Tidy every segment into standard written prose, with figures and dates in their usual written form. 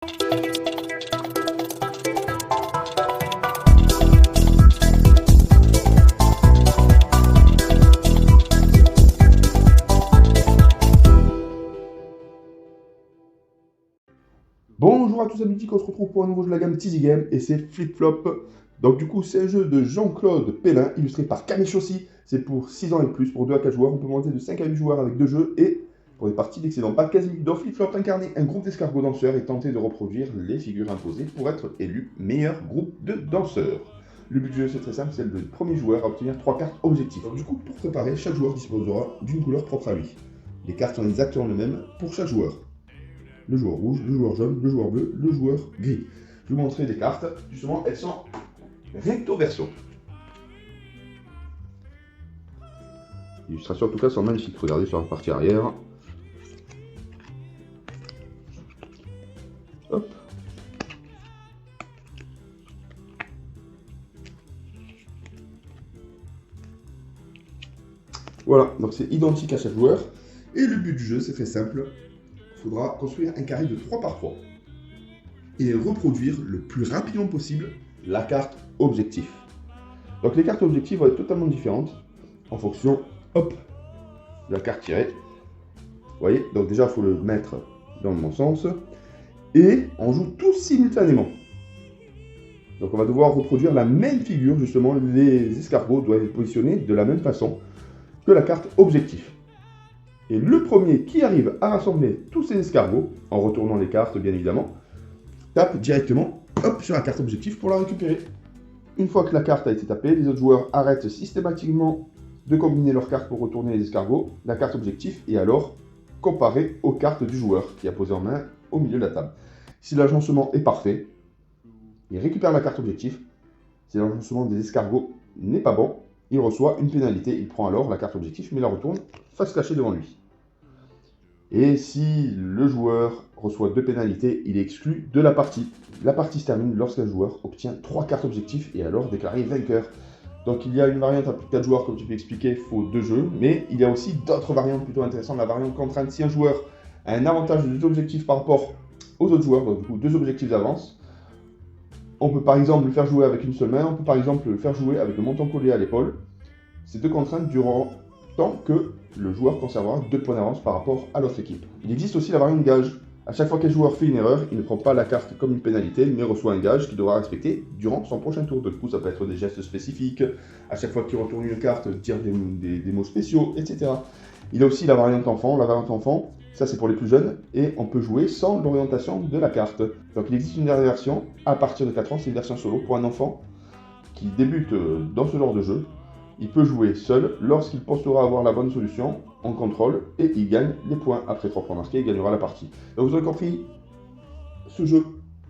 Bonjour à tous amis, on se retrouve pour un nouveau jeu de la gamme Teasy Game et c'est Flip Flop. Donc du coup c'est un jeu de Jean-Claude Pellin illustré par Camille Chaussy. C'est pour 6 ans et plus, pour 2 à 4 joueurs. On peut monter de 5 à 8 joueurs avec 2 jeux et pour des parties d'excellent pas quasi. Dans Flip Flop, incarner un groupe d'escargots danseurs et tenter de reproduire les figures imposées pour être élu meilleur groupe de danseurs. Le but du jeu c'est très simple, c'est le premier joueur à obtenir 3 cartes objectifs. Donc du coup pour préparer, chaque joueur disposera d'une couleur propre à lui. Les cartes sont exactement les mêmes pour chaque joueur. Le joueur rouge, le joueur jaune, le joueur bleu, le joueur gris. Je vais vous montrer les cartes. Justement, elles sont recto verso. Les illustrations, en tout cas, sont magnifiques. Regardez sur la partie arrière. Hop. Voilà, donc c'est identique à chaque joueur. Et le but du jeu, c'est très simple. Il faudra construire un carré de 3 par 3 et reproduire le plus rapidement possible la carte objectif. Donc les cartes objectifs vont être totalement différentes en fonction hop, de la carte tirée. Vous voyez, donc déjà il faut le mettre dans le bon sens et on joue tous simultanément. Donc on va devoir reproduire la même figure, justement les escargots doivent être positionnés de la même façon que la carte objectif. Et le premier qui arrive à rassembler tous ces escargots, en retournant les cartes bien évidemment, tape directement hop, sur la carte objectif pour la récupérer. Une fois que la carte a été tapée, les autres joueurs arrêtent systématiquement de combiner leurs cartes pour retourner les escargots, la carte objectif est alors comparée aux cartes du joueur qui a posé en main au milieu de la table. Si l'agencement est parfait, il récupère la carte objectif. Si l'agencement des escargots n'est pas bon, il reçoit une pénalité. Il prend alors la carte objectif mais la retourne face cachée devant lui. Et si le joueur reçoit 2 pénalités, il est exclu de la partie. La partie se termine lorsqu'un joueur obtient 3 cartes objectifs et alors déclaré vainqueur. Donc il y a une variante à plus de 4 joueurs comme tu peux expliquer, il faut 2 jeux, mais il y a aussi d'autres variantes plutôt intéressantes. La variante contrainte, si un joueur a un avantage de 2 objectifs par rapport aux autres joueurs, donc du coup 2 objectifs d'avance, on peut par exemple le faire jouer avec une seule main, on peut par exemple le faire jouer avec le menton collé à l'épaule. Ces 2 contraintes dureront tant que le joueur conservera 2 points d'avance par rapport à l'autre équipe. Il existe aussi la variante gage. À chaque fois qu'un joueur fait une erreur, il ne prend pas la carte comme une pénalité, mais reçoit un gage qu'il devra respecter durant son prochain tour. Du coup, ça peut être des gestes spécifiques, à chaque fois qu'il retourne une carte, dire des mots spéciaux, etc. Il y a aussi la variante enfant. La variante enfant, ça c'est pour les plus jeunes, et on peut jouer sans l'orientation de la carte. Donc il existe une dernière version, à partir de 4 ans, c'est une version solo pour un enfant qui débute dans ce genre de jeu. Il peut jouer seul lorsqu'il pensera avoir la bonne solution en contrôle et il gagne les points. Après 3 points marqués, il gagnera la partie. Donc vous avez compris, ce jeu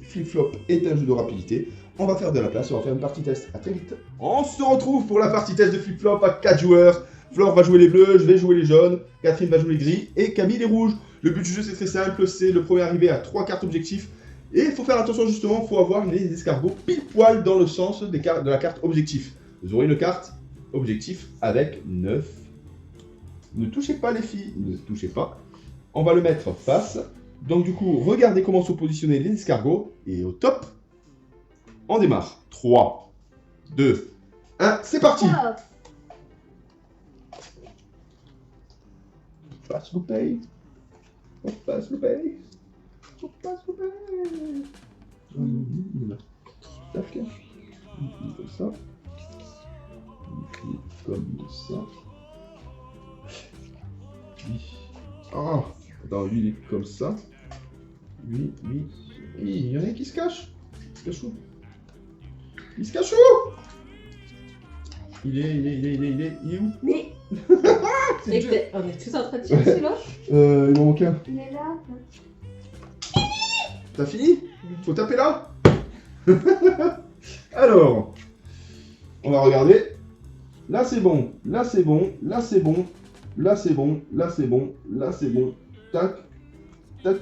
Flip Flop est un jeu de rapidité. On va faire de la place, on va faire une partie test. À très vite. On se retrouve pour la partie test de Flip Flop à 4 joueurs. Flore va jouer les bleus, je vais jouer les jaunes, Catherine va jouer les gris et Camille les rouges. Le but du jeu c'est très simple, c'est le premier arrivé à 3 cartes objectifs. Et il faut faire attention justement, il faut avoir les escargots pile poil dans le sens de la carte objectif. Vous aurez une carte objectif avec 9. Ne touchez pas les filles, ne touchez pas. On va le mettre face. Donc du coup, regardez comment sont positionnés les escargots. Et au top, on démarre. 3, 2, 1, c'est parti. On passe le paye. On passe le paye. On passe le paye. Tac. Comme ça. Comme ça. Oui. Ah, attends, lui il est comme ça. Lui. Il y en a un qui se cache. Il se cache où? Il se cache où? Il est où? Mais. On est tous en train de chercher là. Il en manque un. Il est là. T'as fini? Faut taper là. Alors, on va regarder. Là c'est bon, là c'est bon, là c'est bon, là c'est bon, là c'est bon, là c'est bon. Tac, tac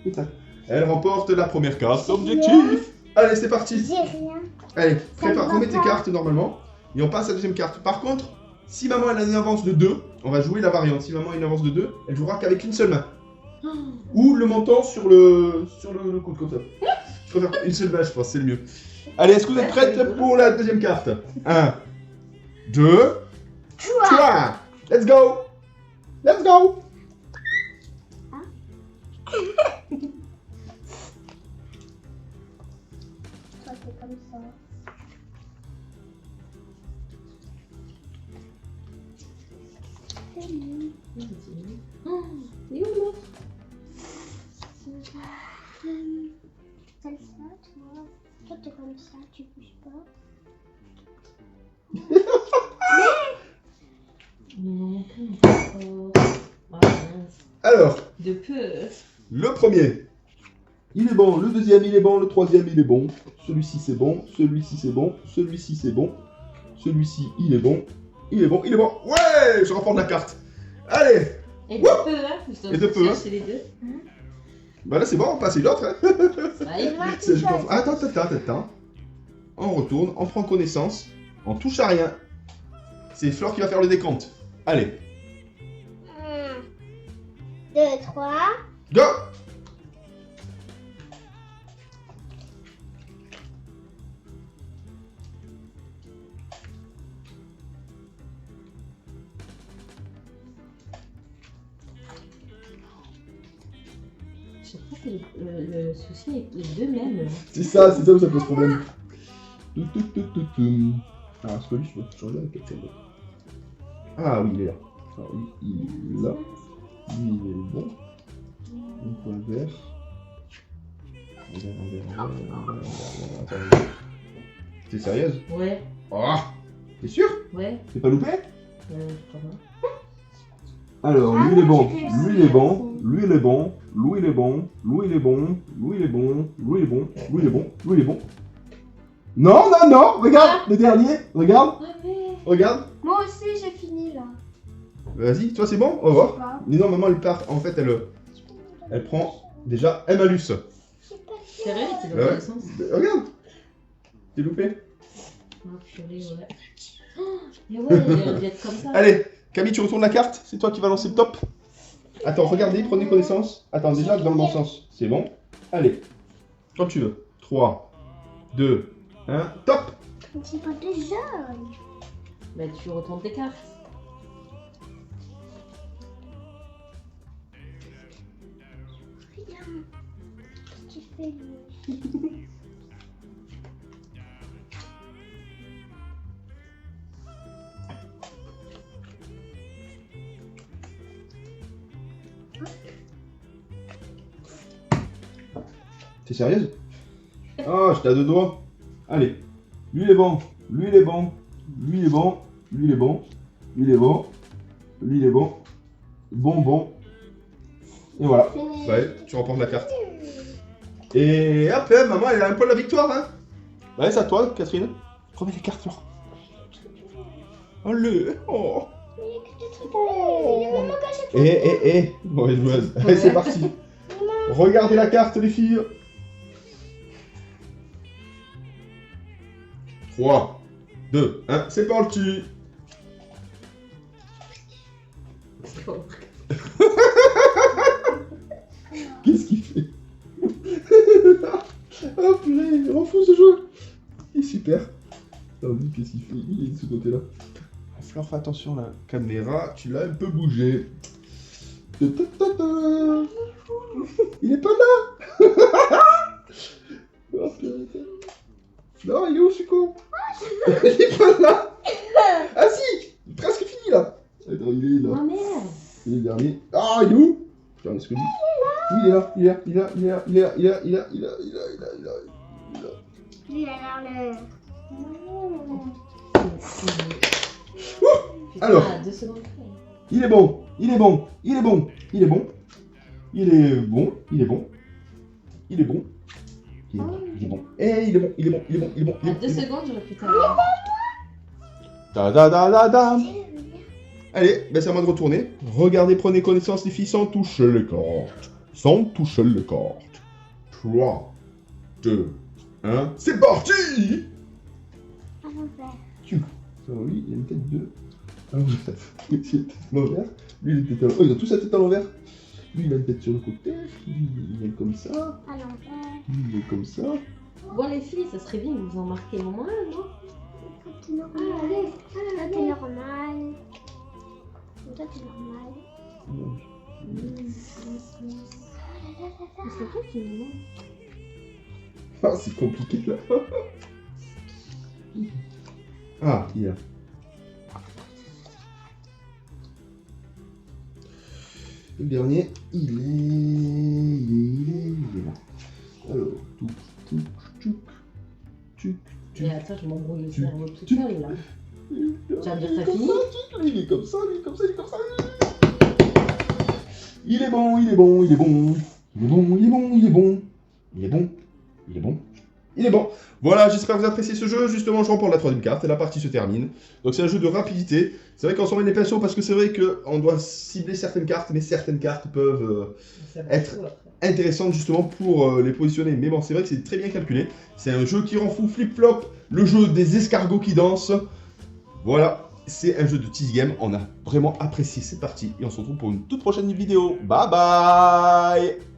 et tac. Elle remporte la première carte objectif. Allez, c'est parti. J'ai rien. Allez, prépare, remets tes cartes normalement. Et on passe à la deuxième carte. Par contre, si maman elle a une avance de 2, on va jouer la variante. Si maman a une avance de 2, elle jouera qu'avec une seule main. ou le menton sur le coude comme ça. Je préfère une seule bâche, je pense, c'est le mieux. Allez, est-ce que vous êtes prêtes pour la deuxième carte? 1, 2, 3. Let's go! Let's go! Ça fait comme ça. Et où l'autre? Comme ça, toi. Toi, t'es comme ça, tu bouges pas. Non, pas encore. Ah, mince. Alors, De peu. le premier. Il est bon, le deuxième il est bon, le troisième il est bon. Celui-ci c'est bon, celui-ci c'est bon, celui-ci c'est bon. Celui-ci il est bon, il est bon, il est bon. Ouais, je remporte la carte. Allez, Et de peu, hein. Et de peu, hein. C'est les deux. bah là c'est bon, on passe une autre. Hein. Ouais. C'est- je confonds. Attends. On retourne, on prend connaissance, on touche à rien. C'est Flore qui va faire le décompte. Allez, 1, 2, 3. go! Je sais pas si le souci est les deux mêmes. C'est ça où ça pose problème. Ah, c'est pas lui, je regarde quelque chose d'autre. Ah oui, il est là. Ah oui, il est là. Lui, il est bon. Donc, un vert. Un vert. Attends. T'es sérieuse? Ouais. Oh! T'es sûr? Ouais. T'es pas loupé? Je crois pas. Alors, Ah lui il est ouais, bon, j'ai lui il est bon, lui il est bon, lui il est bon, lui il est bon, lui il est bon, lui il est bon, lui il est bon, lui il est bon. Non, regarde, le dernier, regarde, Ah mais. regarde. Moi aussi, j'ai fini là. Vas-y, toi c'est bon? On va voir. Mais non, maman elle part, en fait elle prend déjà un malus. Sérieux, c'est dans Ouais. quel sens? Regarde, t'es loupé. Ah purée, ouais. Oh, mais ouais, il aurait dû être comme ça. Allez, Camille, tu retournes la carte, c'est toi qui vas lancer le top. Attends, regardez, prenez connaissance. Attends, déjà dans le bon sens, c'est bon. Allez, quand tu veux. 3, 2, 1, top! C'est pas déjà. Bah tu retournes tes cartes. Regarde. Qu'est-ce que tu fais, lui? T'es sérieuse? Oh, j'étais à deux doigts. Allez. Lui il est bon. Lui il est bon. Lui il est bon. Lui il est bon. Lui il est bon. Lui il est bon. Bon. Et voilà. Fini. Ouais, tu remportes la carte. Et hop, là, maman elle a un peu la victoire, hein. Ouais, c'est à toi, Catherine. Remets les cartes, Flore. Allez. Oh. Mais il y a que des trucs bleus. Il y a même pas chaque fois. Mauvaise joueuse. Allez, c'est parti. Regardez la carte, les filles. 3, 2, 1, c'est parti. Qu'est-ce qu'il fait? Oh purée, on fout ce jeu. Il est super. T'as vu qu'est-ce qu'il fait? Il est de ce côté-là. Flore, fais attention, la caméra, tu l'as un peu bougé. Ta-ta-ta-ta. Il est pas là. Oh, purée. Non, il est où ce con? Il est pas là. Ah si, presque fini là. Attends, il est là. Oh merde. Il est le dernier. Ah, il est où? Putain, est-ce que lui... Oui, il est là, il est là. Lui, il a l'air Putain, Alors. 2 secondes près. Il est bon. Il est bon. Il est bon. Il est bon. Il est bon. Il est bon. Il est bon. Il est bon. Il est bon. Eh, il est bon. Il est bon. Il est bon. Il est bon. Il À est bon. 2 secondes, j'aurais pu t'avoir. Da da da da da. le. Allez, ben c'est à moi de retourner. Regardez, prenez connaissance les filles sans toucher les cartes. Sans toucher les cartes. 3, 2, 1, c'est parti. À l'envers. Alors lui, il a une tête de... à l'envers. Il a une tête à l'envers. Lui, il a une tête à l'envers. Oh, ils ont tous la tête à l'envers. Lui, il a une tête sur le côté. Lui, il est comme ça. À l'envers. Lui, il est comme ça. Bon, les filles, ça serait bien que vous en marquez au moins un, non? Toi, t'es normal. Toi, t'es normal. Toi, t'es normal. C'est toi qui me manque. Ah, c'est compliqué là. Ah, il y a. Le dernier, il est là. Alors, tchouk. Et attends, je m'embrouille le cerveau toute seule là. Tu vas me dire t'as fini? Lui, il est comme ça, lui, comme ça, il est comme ça. Il est bon, il est bon, il est bon. Il est bon, il est bon, il est bon. Il est bon, il est bon. Il est bon. Voilà, j'espère que vous appréciez ce jeu. Justement, je remporte la troisième carte et la partie se termine. Donc c'est un jeu de rapidité. C'est vrai qu'on s'en met des pinceaux parce que c'est vrai qu'on doit cibler certaines cartes, mais certaines cartes peuvent être intéressantes justement pour les positionner. Mais bon, c'est vrai que c'est très bien calculé. C'est un jeu qui rend fou flip-flop, le jeu des escargots qui dansent. Voilà, c'est un jeu de tease game. On a vraiment apprécié cette partie et on se retrouve pour une toute prochaine vidéo. Bye bye!